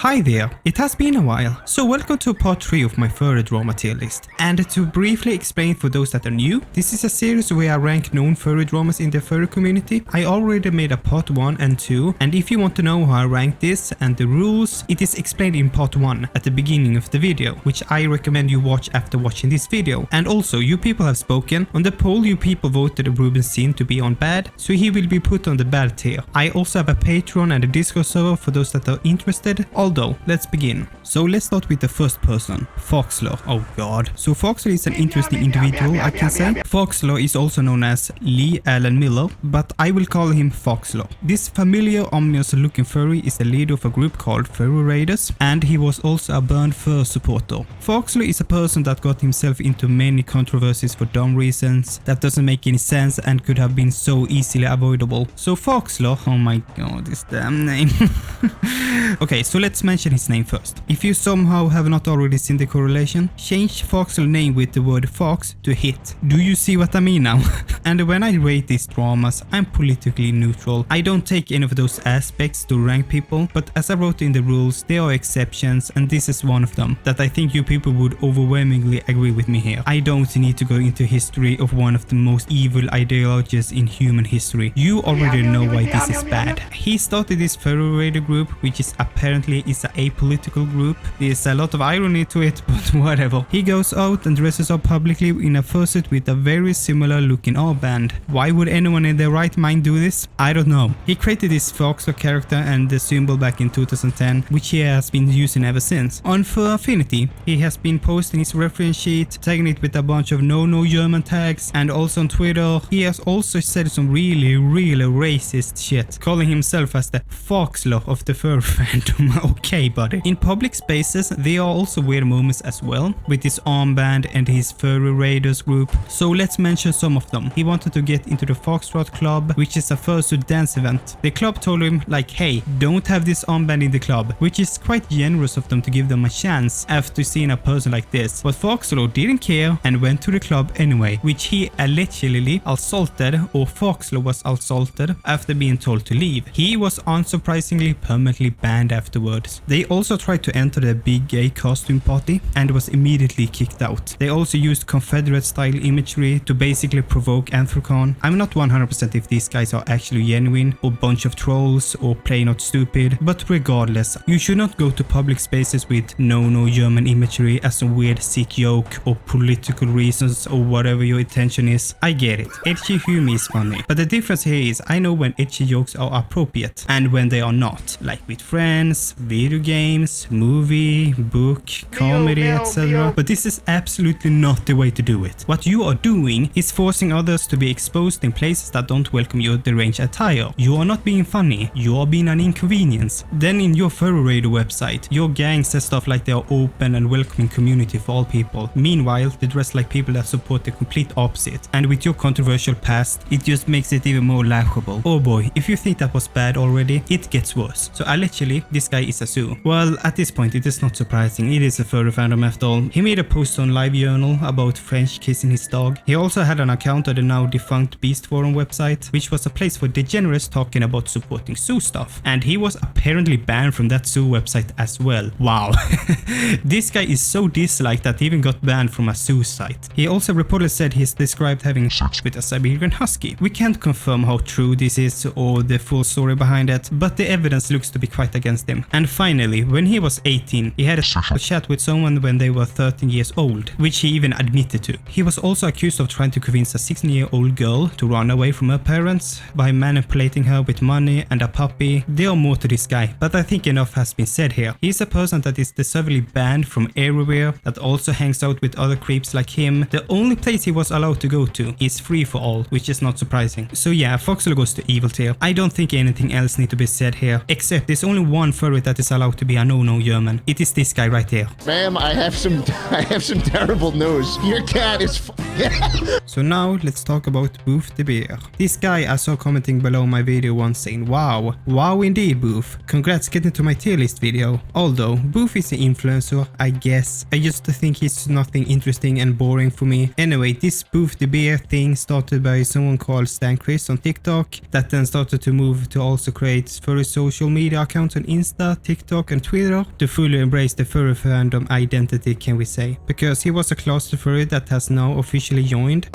Hi there, it has been a while, so welcome to part 3 of my Furry Drama tier list. And to briefly explain for those that are new, this is a series where I rank known furry dramas in the furry community. I already made a part 1 and 2, and if you want to know how I rank this and the rules, it is explained in part 1 at the beginning of the video, which I recommend you watch after watching this video. And also, you people have spoken. On the poll, you people voted Ruben Sin to be on bad, so he will be put on the bad tier. I also have a Patreon and a Discord server for those that are interested. Although, let's begin. So let's start with the first person, Foxler. Oh god. So Foxler is an interesting individual, I can say. Foxler is also known as Lee Allen Miller, but I will call him Foxler. This familiar, ominous looking furry is the leader of a group called Furry Raiders, and he was also a burned fur supporter. Foxler is a person that got himself into many controversies for dumb reasons that doesn't make any sense and could have been so easily avoidable. So Foxler, oh my god, this damn name. Okay, so let's mention his name first. If you somehow have not already seen the correlation, change Foxler's name with the word fox to hit. Do you see what I mean now? And when I rate these dramas, I'm politically neutral. I don't take any of those aspects to rank people, but as I wrote in the rules, there are exceptions, and this is one of them that I think you people would overwhelmingly agree with me here. I don't need to go into history of one of the most evil ideologies in human history. You already know why this is bad. He started this Furry Raider group, which is apparently is a apolitical group. There's a lot of irony to it, but whatever. He goes out and dresses up publicly in a fursuit with a very similar looking armband. Why would anyone in their right mind do this? I don't know. He created this Foxler character and the symbol back in 2010, which he has been using ever since. On Fur Affinity, he has been posting his reference sheet, tagging it with a bunch of no German tags, and also on Twitter, he has also said some really racist shit, calling himself as the Foxler of the Furry Fandom. Okay, buddy. In public spaces, there are also weird moments as well, with his armband and his Furry Raiders group. So let's mention some of them. He wanted to get into the Foxtrot Club, which is a fursuit dance event. The club told him like, hey, don't have this armband in the club, which is quite generous of them to give them a chance after seeing a person like this. But Foxler didn't care and went to the club anyway, which he allegedly assaulted, or Foxler was assaulted after being told to leave. He was unsurprisingly permanently banned afterwards. They also tried to enter the big gay costume party and was immediately kicked out. They also used Confederate style imagery to basically provoke Anthrocon. I'm not 100% if these guys are actually genuine or bunch of trolls or plain out stupid, but regardless, you should not go to public spaces with no German imagery as a weird sick joke or political reasons or whatever your intention is. I get it. Edgy humor is funny, but the difference here is I know when edgy jokes are appropriate and when they are not, like with friends, video games, movie, book, comedy, etc. But this is absolutely not the way to do it. What you are doing is forcing others to be exposed in places that don't welcome your deranged attire. You are not being funny, you are being an inconvenience. Then in your Furry Raider website, your gang says stuff like they are open and welcoming community for all people. Meanwhile, they dress like people that support the complete opposite. And with your controversial past, it just makes it even more laughable. Oh boy, if you think that was bad already, it gets worse. So allegedly, this guy is a zoo. Well, at this point, it is not surprising. It is a Furry Fandom after all. He made a post on LiveJournal about French kissing his dog. He also had an account on the now defunct Beast Forum website, which was a place for degenerates talking about supporting zoo stuff. And he was apparently banned from that zoo website as well. Wow. This guy is so disliked that he even got banned from a zoo site. He also reportedly said he's described having sex with a Siberian husky. We can't confirm how true this is or the full story behind it, but the evidence looks to be quite against him. And finally, when he was 18, he had a chat with someone when they were 13 years old, which he even admitted to. He was also accused of trying to convince a 16-year-old girl to run away from her parents by manipulating her with money and a puppy. There are more to this guy, but I think enough has been said here. He's a person that is deservedly banned from everywhere, that also hangs out with other creeps like him. The only place he was allowed to go to is free for all, which is not surprising. So yeah, Foxler goes to evil tier. I don't think anything else needs to be said here, except there's only one furry that is allowed to be a no German. It is this guy right here. Ma'am, I have some terrible news. Your cat is So now let's talk about Boof The Bear. This guy I saw commenting below my video once saying, wow indeed Boof, congrats getting to my tier list video. Although Boof is an influencer, I guess. I just think he's nothing interesting and boring for me. Anyway, this Boof The Bear thing started by someone called Stan Chris on TikTok, that then started to move to also create furry social media accounts on Insta, TikTok and Twitter to fully embrace the furry fandom identity, can we say, because he was a closet furry that has now officially joined.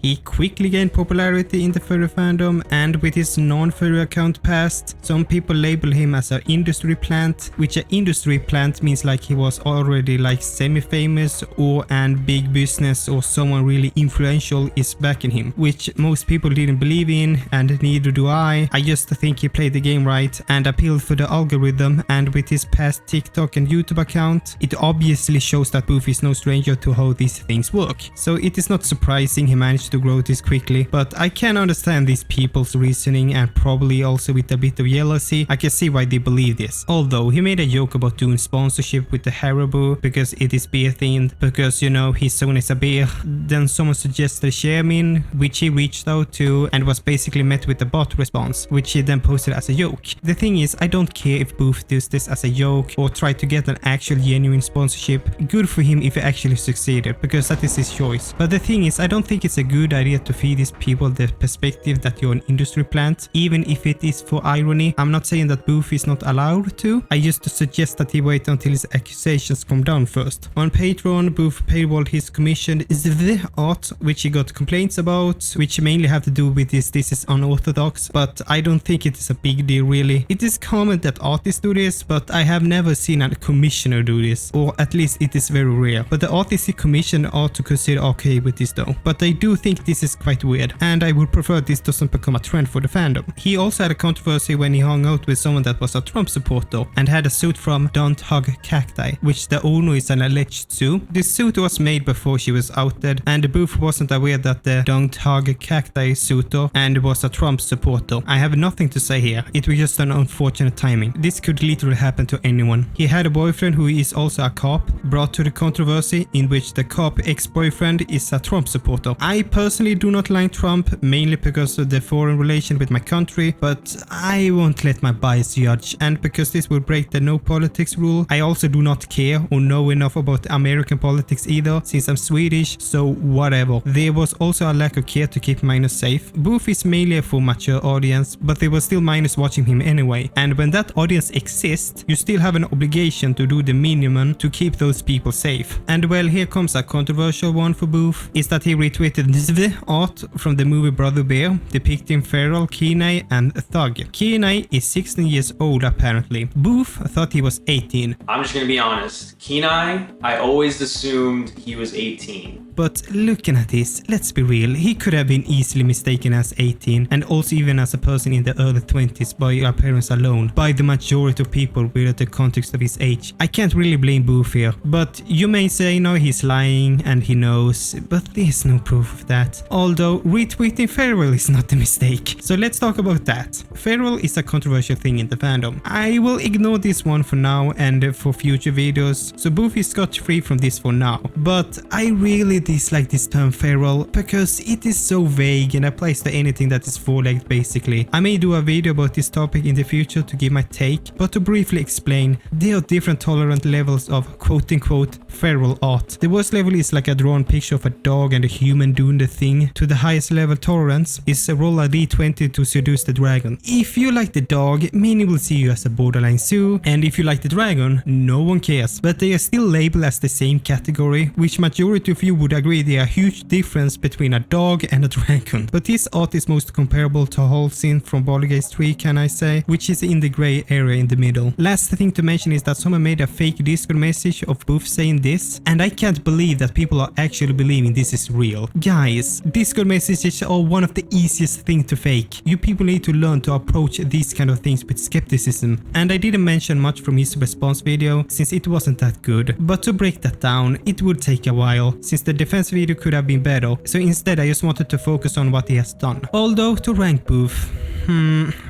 He quickly gained popularity in the furry fandom, and with his non-furry account passed, some people label him as an industry plant, which an industry plant means like he was already like semi-famous or and big business or someone really influential is backing him, which most people didn't believe in, and neither do I. I just think he played the game right and appealed for the algorithm, and with his past TikTok and YouTube account, it obviously shows that Boof is no stranger to how these things work. So it is not surprising he managed to grow this quickly, but I can understand these people's reasoning, and probably also with a bit of jealousy, I can see why they believe this. Although he made a joke about doing sponsorship with the Haribo because it is beer themed, because you know his zone is a beer. Then someone suggested Shamin, which he reached out to and was basically met with a bot response, which he then posted as a joke. The thing is, I don't care if Boof does this as a joke or try to get an actual genuine sponsorship. Good for him if he actually succeeded, because that is his choice. But the thing is, I don't think it's a good idea to feed these people the perspective that you're an industry plant, even if it is for irony. I'm not saying that Boof is not allowed to, I just suggest that he wait until his accusations come down first. On Patreon, Boof paywalled his commissioned the art, which he got complaints about, which mainly have to do with this is unorthodox, but I don't think it is a big deal really. It is common that artists do this, but I have never seen a commissioner do this, or at least it is very rare. But the artists he commissioned are to consider okay with this though. But I do think this is quite weird, and I would prefer this doesn't become a trend for the fandom. He also had a controversy when he hung out with someone that was a Trump supporter and had a suit from Don't Hug Cacti, which the owner is an alleged Sue. This suit was made before she was outed, and Boof wasn't aware that the Don't Hug Cacti suitor and was a Trump supporter. I have nothing to say here, it was just an unfortunate timing. This could literally happen to anyone. He had a boyfriend who is also a cop, brought to the controversy in which the cop ex-boyfriend is a Trump supporter. I personally do not like Trump, mainly because of the foreign relation with my country, but I won't let my bias judge, and because this will break the no politics rule, I also do not care or know enough about American politics either, since I'm Swedish, so whatever. There was also a lack of care to keep minors safe. Boof is mainly for mature audience, but there were still minors watching him anyway, and when that audience exists, you still have an obligation to do the minimum to keep those people safe. And well, here comes a controversial one for Boof, is that he retweeted the art from the movie Brother Bear, depicting Feral, Kenai and Thug. Kenai is 16 years old apparently. Boof thought he was 18. I'm just gonna be honest. Kenai, I always assumed he was 18. But looking at this, let's be real, he could have been easily mistaken as 18, and also even as a person in the early 20s by appearance alone, by the majority of people without the context of his age. I can't really blame Boof here, but you may say no, he's lying and he knows, but there's no proof of that. Although retweeting Feral is not a mistake. So let's talk about that. Feral is a controversial thing in the fandom. I will ignore this one for now and for future videos, so Boof is scot-free from this for now. But I really dislike this term feral because it is so vague and applies to anything that is four-legged basically. I may do a video about this topic in the future to give my take, but to briefly explain, there are different tolerant levels of quote-unquote feral art. The worst level is like a drawn picture of a dog and a human doing the thing. To the highest level tolerance is a roll a d20 to seduce the dragon. If you like the dog, many will see you as a borderline Sue, and if you like the dragon, no one cares. But they are still labeled as the same category, which majority of you would agree there are a huge difference between a dog and a dragon. But this art is most comparable to Halcyon from Baldur's Gate 3, can I say, which is in the grey area in the middle. Last thing to mention is that someone made a fake Discord message of Boof saying this, and I can't believe that people are actually believing this is real. Guys, Discord messages are one of the easiest things to fake. You people need to learn to approach these kind of things with skepticism. And I didn't mention much from his response video since it wasn't that good. But to break that down, it would take a while since the defense video could have been better. So instead I just wanted to focus on what he has done. Although to rank Boof,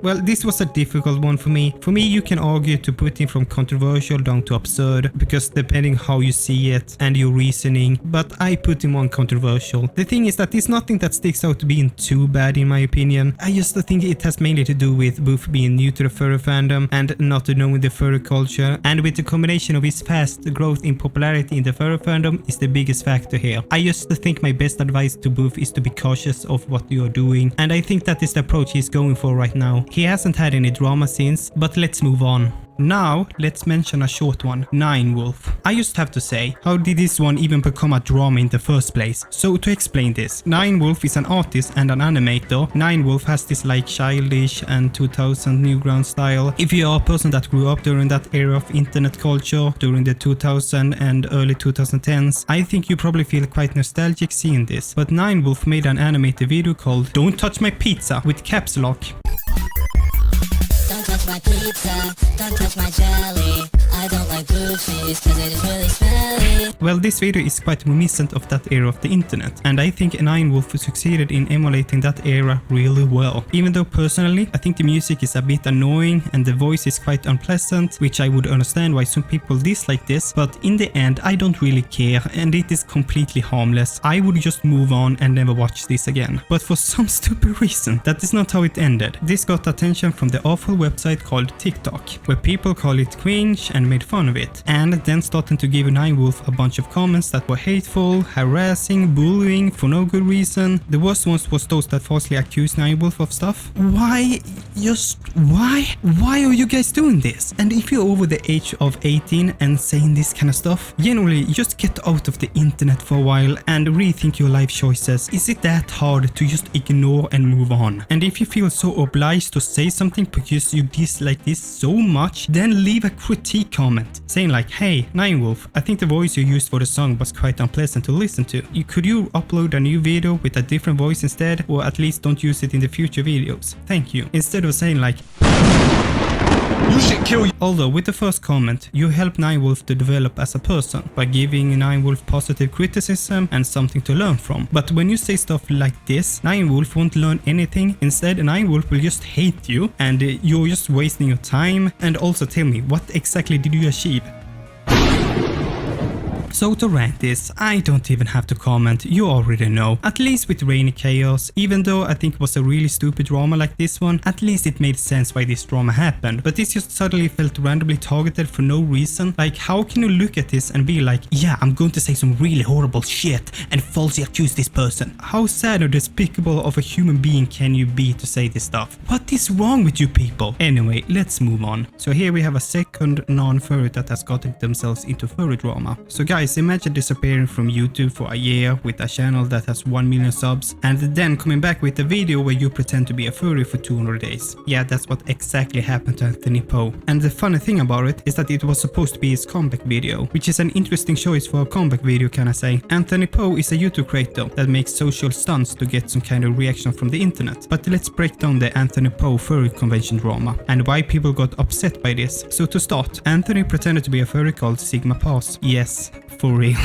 well, this was a difficult one for me. For me, you can argue to put him from controversial down to absurd, because depending how you see it and your reasoning, but I put him on controversial. The thing is that there's nothing that sticks out to being too bad in my opinion. I just think it has mainly to do with Boof being new to the furry fandom and not knowing the furry culture, and with the combination of his fast growth in popularity in the furry fandom is the biggest factor here. I just think my best advice to Boof is to be cautious of what you are doing, and I think that is the approach he's going for right now. He hasn't had any drama since, but let's move on. Now, let's mention a short one, Nyanwolf. I just have to say, how did this one even become a drama in the first place? So to explain this, Nyanwolf is an artist and an animator. Nyanwolf has this like childish and 2000 Newground style. If you are a person that grew up during that era of internet culture, during the 2000 and early 2010s, I think you probably feel quite nostalgic seeing this. But Nyanwolf made an animated video called Don't Touch My Pizza with caps lock. Don't touch my pizza, don't touch my jelly. I don't like blue cheese cause it is really smelly. Well, this video is quite reminiscent of that era of the internet, and I think Nyanwolf succeeded in emulating that era really well. Even though personally, I think the music is a bit annoying and the voice is quite unpleasant, which I would understand why some people dislike this, but in the end I don't really care and it is completely harmless. I would just move on and never watch this again. But for some stupid reason, that is not how it ended. This got attention from the awful website called TikTok, where people call it cringe and made fun of it, and then started to give Nyanwolf a bunch of comments that were hateful, harassing, bullying for no good reason. The worst ones was those that falsely accused Nyanwolf of stuff. Why? Why are you guys doing this? And if you're over the age of 18 and saying this kind of stuff, generally just get out of the internet for a while and rethink your life choices. Is it that hard to just ignore and move on? And if you feel so obliged to say something because you dislike this so much, then leave a critique comment saying like, hey Nyanwolf, I think the voice you used for the song was quite unpleasant to listen to. Could you upload a new video with a different voice instead, or at least don't use it in the future videos? Thank you. Instead of saying like, you should kill you. Although with the first comment, you help Nyanwolf to develop as a person by giving Nyanwolf positive criticism and something to learn from. But when you say stuff like this, Nyanwolf won't learn anything. Instead, Nyanwolf will just hate you and you're just wasting your time. And also tell me, what exactly did you achieve? So to rank this, I don't even have to comment, you already know. At least with Rainy Chaos, even though I think it was a really stupid drama like this one, at least it made sense why this drama happened. But this just suddenly felt randomly targeted for no reason. Like, how can you look at this and be like, yeah, I'm going to say some really horrible shit and falsely accuse this person? How sad or despicable of a human being can you be to say this stuff? What is wrong with you people? Anyway, let's move on. So here we have a second non-furry that has gotten themselves into furry drama. So guys, imagine disappearing from YouTube for a year with a channel that has 1 million subs and then coming back with a video where you pretend to be a furry for 200 days. Yeah, that's what exactly happened to Anthony Poe. And the funny thing about it is that it was supposed to be his comeback video, which is an interesting choice for a comeback video, can I say. Anthony Poe is a YouTube creator that makes social stunts to get some kind of reaction from the internet. But let's break down the Anthony Poe furry convention drama and why people got upset by this. So to start, Anthony pretended to be a furry called Sigma Paws. Yes, for real.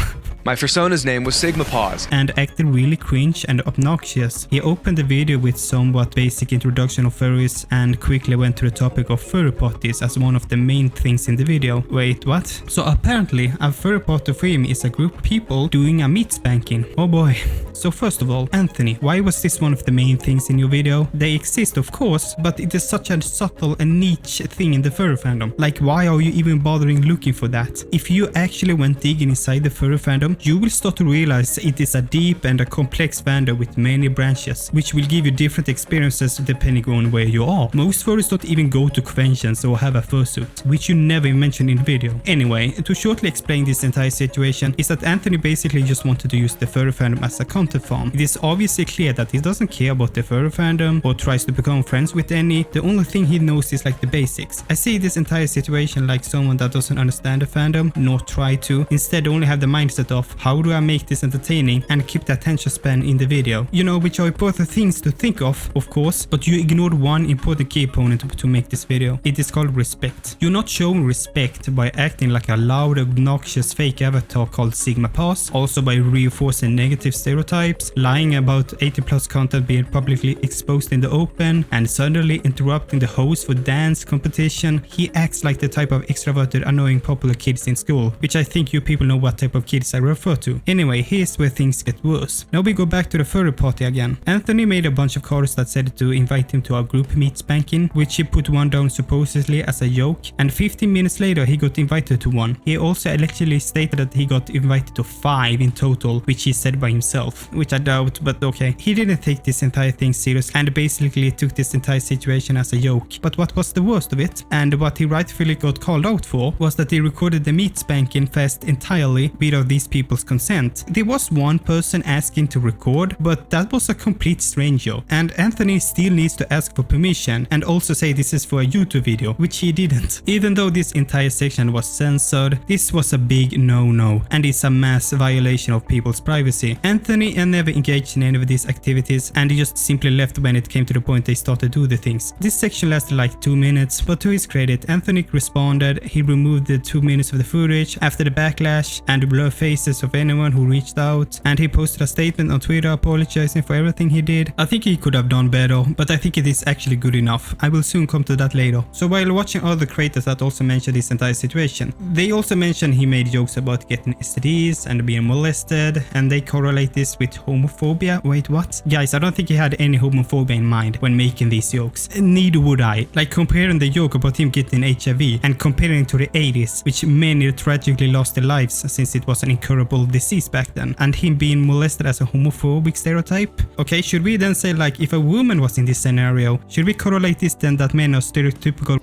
My Fursona's name was Sigma Paws. And acted really cringe and obnoxious. He opened the video with somewhat basic introduction of furries and quickly went to the topic of furry parties as one of the main things in the video. Wait, what? So apparently a furry party for him is a group of people doing a meat spanking. Oh boy. So first of all, Anthony, why was this one of the main things in your video? They exist of course, but it is such a subtle and niche thing in the furry fandom. Like, why are you even bothering looking for that? If you actually went digging inside the furry fandom, you will start to realize it is a deep and a complex fandom with many branches, which will give you different experiences depending on where you are. Most furries don't even go to conventions or have a fursuit, which you never mentioned in the video. Anyway, to shortly explain this entire situation is that Anthony basically just wanted to use the furry fandom as a content farm. It is obviously clear that he doesn't care about the furry fandom or tries to become friends with any. The only thing he knows is like the basics. I see this entire situation like someone that doesn't understand the fandom, nor try to, instead only have the mindset of how do I make this entertaining and keep the attention span in the video. You know, which are important things to think of course, but you ignored one important key component to make this video. It is called respect. You're not showing respect by acting like a loud, obnoxious fake avatar called Sigma Paws, also by reinforcing negative stereotypes, lying about 80+ content being publicly exposed in the open, and suddenly interrupting the host for dance competition. He acts like the type of extroverted, annoying, popular kids in school, which I think you people know what type of kids I refer refer to. Anyway, here's where things get worse. Now we go back to the furry party again. Anthony made a bunch of cards that said to invite him to our group meet spanking, which he put one down supposedly as a joke, and 15 minutes later he got invited to one. He also allegedly stated that he got invited to 5 in total, which he said by himself, which I doubt, but okay. He didn't take this entire thing seriously and basically took this entire situation as a joke. But what was the worst of it, and what he rightfully got called out for, was that he recorded the meat spanking fest entirely without these people's consent. There was one person asking to record, but that was a complete stranger, and Anthony still needs to ask for permission and also say this is for a YouTube video, which he didn't. Even though this entire section was censored, this was a big no-no, and it's a mass violation of people's privacy. Anthony never engaged in any of these activities, and he just simply left when it came to the point they started to do the things. This section lasted like 2 minutes, but to his credit, Anthony responded. He removed the 2 minutes of the footage after the backlash and blur faces of anyone who reached out, and he posted a statement on Twitter apologizing for everything he did. I think he could have done better, but I think it is actually good enough. I will soon come to that later. So while watching other creators that also mentioned this entire situation, they also mentioned he made jokes about getting STDs and being molested, and they correlate this with homophobia. Wait, what? Guys, I don't think he had any homophobia in mind when making these jokes. Neither would I. Like comparing the joke about him getting HIV and comparing it to the 80s, which many tragically lost their lives since it was an incurable disease back then, and him being molested as a homophobic stereotype. Okay, should we then say like if a woman was in this scenario, should we correlate this then that men are stereotypical?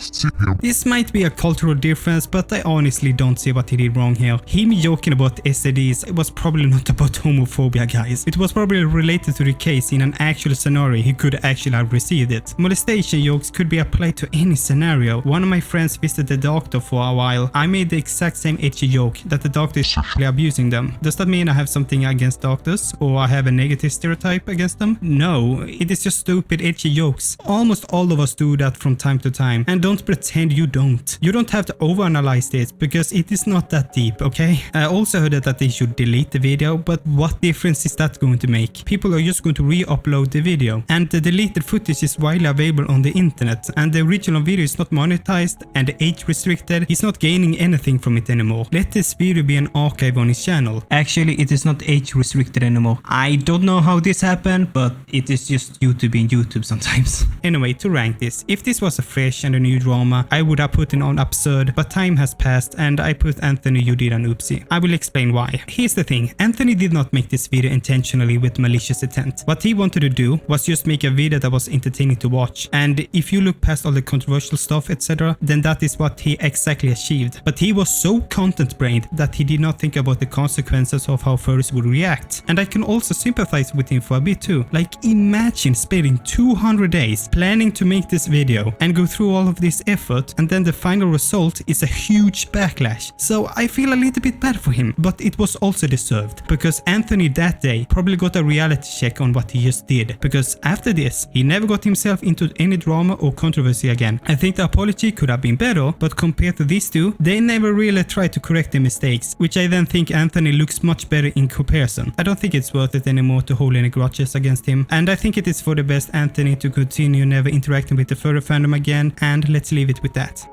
This might be a cultural difference, but I honestly don't see what he did wrong here. Him joking about STDs was probably not about homophobia, guys. It was probably related to the case in an actual scenario he could actually have received it. Molestation jokes could be applied to any scenario. One of my friends visited the doctor for a while. I made the exact same itchy joke that the doctor is sexually abusing them. Does that mean I have something against doctors or I have a negative stereotype against them? No, it is just stupid itchy jokes. Almost all of us do that from time to time, and don't pretend you don't. You don't have to overanalyze this because it is not that deep, okay? I also heard that they should delete the video, but what difference is that going to make? People are just going to re-upload the video, and the deleted footage is widely available on the internet, and the original video is not monetized and age restricted. He's not gaining anything from it anymore. Let this video be an archive on his channel. Actually, it is not age restricted anymore. I don't know how this happened, but it is just YouTube being YouTube sometimes. Anyway, to rank this, if this was a fresh and a new drama, I would have put it on absurd, but time has passed and I put Anthony, you did an oopsie. I will explain why. Here's the thing, Anthony did not make this video intentionally with malicious intent. What he wanted to do was just make a video that was entertaining to watch, and if you look past all the controversial stuff, etc., then that is what he exactly achieved. But he was so content brained that he did not think about the consequences of how furries would react, and I can also sympathize with him for a bit too. Like imagine spending 200 days planning to make this video and go through all of this effort, and then the final result is a huge backlash. So I feel a little bit bad for him, but it was also deserved, because Anthony that day probably got a reality check on what he just did, because after this he never got himself into any drama or controversy again. I think the apology could have been better, but compared to these two, they never really tried to correct their mistakes, which I then think Anthony looks much better in comparison. I don't think it's worth it anymore to hold any grudges against him, and I think it is for the best Anthony to continue never interacting with the Furry Fandom again, and let's leave it with that.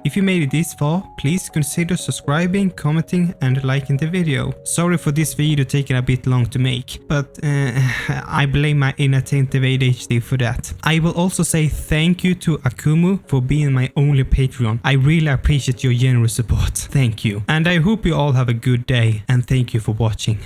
If you made it this far, please consider subscribing, commenting and liking the video. Sorry for this video taking a bit long to make, but I blame my inattentive ADHD for that. I will also say thank you to Akumu for being my only Patreon. I really appreciate your generous support. Thank you. And I hope you all have a good day, and thank you for watching.